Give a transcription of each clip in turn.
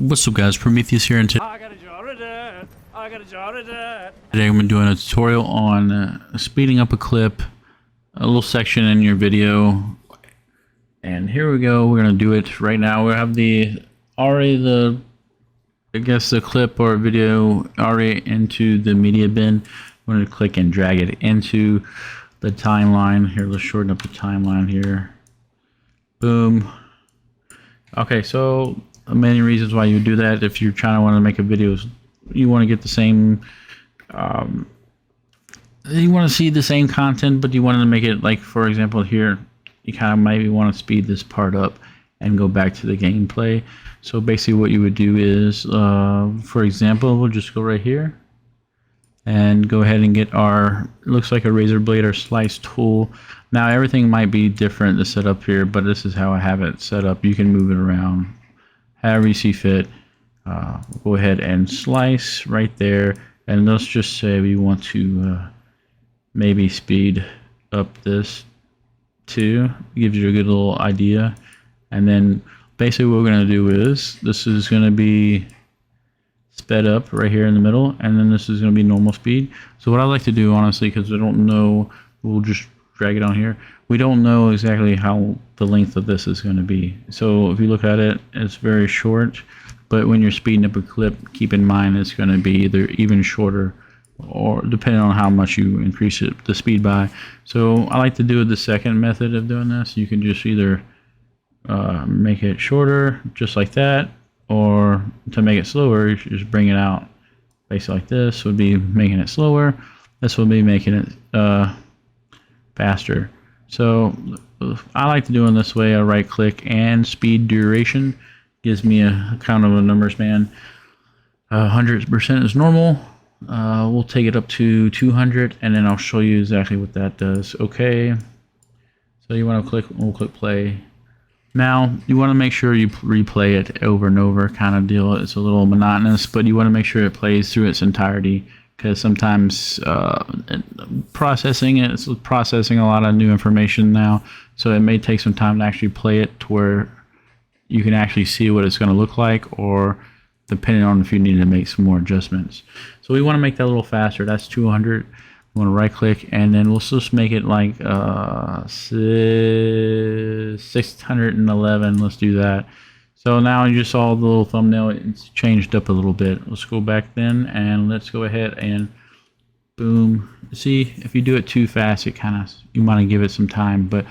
What's up guys, Prometheus here, and today I'm doing a tutorial on speeding up a clip, a little section in your video. And here we go, we're going to do it right now. We have the clip or video already into the media bin. I'm going to click and drag it into the timeline. Here, let's shorten up the timeline here. Boom. Okay, so many reasons why you would do that. If you're trying to want to make a video, you want to get the same you want to see the same content, but you want to make it, like for example here, you kind of maybe want to speed this part up and go back to the gameplay. So basically what you would do is for example, we'll just go right here and go ahead and get our, it looks like a razor blade or slice tool. Now everything might be different to set up here, but this is how I have it set up. You can move it around however you see fit. Go ahead and slice right there, and let's just say we want to maybe speed up this too. Gives you a good little idea. And then basically what we're going to do is, this is going to be sped up right here in the middle, and then this is going to be normal speed. So what I like to do, honestly, because I don't know, we'll just drag it on here. We don't know exactly how the length of this is going to be. So if you look at it, it's very short, but when you're speeding up a clip, keep in mind it's going to be either even shorter or depending on how much you increase the speed by. So I like to do the second method of doing this. You can just either make it shorter just like that, or to make it slower, you just bring it out basically like this. Would be making it slower. This will be making it faster. So I like to do it this way. I right click and speed duration gives me a kind of a numbers band. 100% is normal. We'll take it up to 200, and then I'll show you exactly what that does. Okay, so you want to click, we'll click play. Now you want to make sure you replay it over and over, kind of deal. It's a little monotonous, but you want to make sure it plays through its entirety, because sometimes processing it's processing a lot of new information now, so it may take some time to actually play it to where you can actually see what it's going to look like, or depending on if you need to make some more adjustments. So we want to make that a little faster. That's 200. We want to right click, and then we'll just make it like 611. Let's do that. So now you just saw the little thumbnail, it's changed up a little bit. Let's go back then, and let's go ahead and boom. See, if you do it too fast, it kind of, you want to give it some time, but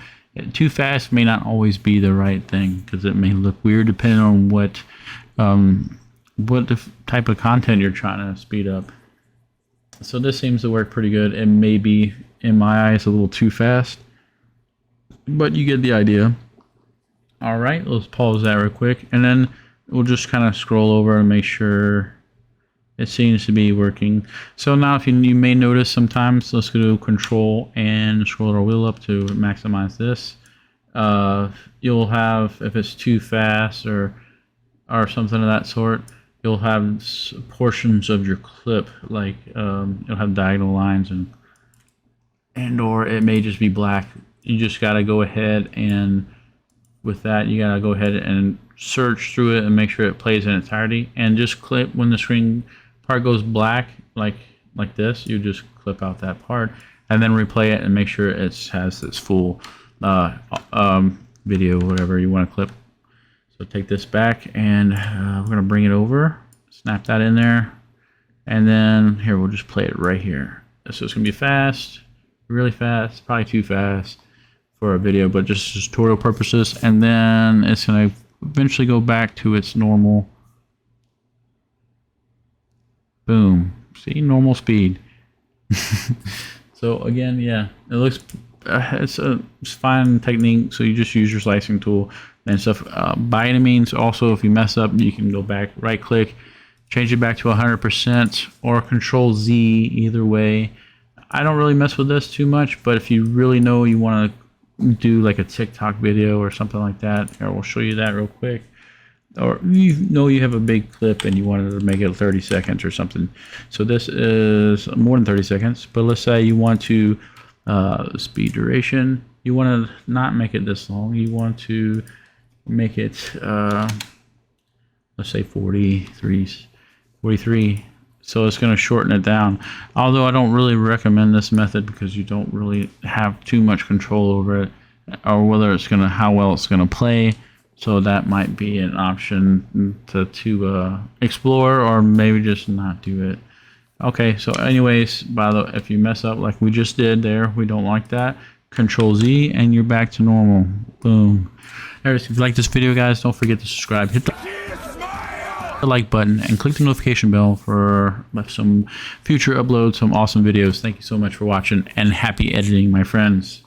too fast may not always be the right thing, because it may look weird depending on what the type of content you're trying to speed up. So this seems to work pretty good. It may be, in my eyes, a little too fast, but you get the idea. All right, let's pause that real quick, and then we'll just kind of scroll over and make sure it seems to be working. So now if you may notice sometimes, let's go to control and scroll our wheel up to maximize this. You'll have, if it's too fast or something of that sort, you'll have portions of your clip, like you'll have diagonal lines and or it may just be black. You just got to go ahead, and with that you got to go ahead and search through it and make sure it plays in entirety, and just clip when the screen part goes black like this. You just clip out that part and then replay it and make sure it has this full video, whatever you want to clip. So take this back, and we're going to bring it over, snap that in there, and then here we'll just play it right here. So it's going to be fast, really fast, probably too fast for a video, but just tutorial purposes. And then it's going to eventually go back to its normal, boom, see, normal speed. So again, yeah, it looks it's a fine technique. So you just use your slicing tool and stuff. By any means, also if you mess up, you can go back, right click, change it back to 100%, or control Z, either way. I don't really mess with this too much, but if you really know you want to do like a TikTok video or something like that, or we'll show you that real quick, or you know you have a big clip and you wanted to make it 30 seconds or something. So this is more than 30 seconds, but let's say you want to speed duration, you want to not make it this long, you want to make it let's say 43. So it's going to shorten it down. Although I don't really recommend this method because you don't really have too much control over it, or whether it's gonna, how well it's gonna play. So that might be an option to explore, or maybe just not do it. Okay, so anyways, if you mess up like we just did there, we don't like that. Control Z and you're back to normal. Boom. Anyways, if you like this video, guys, don't forget to subscribe. Hit the like button and click the notification bell for some future uploads, some awesome videos. Thank you so much for watching, and happy editing, my friends.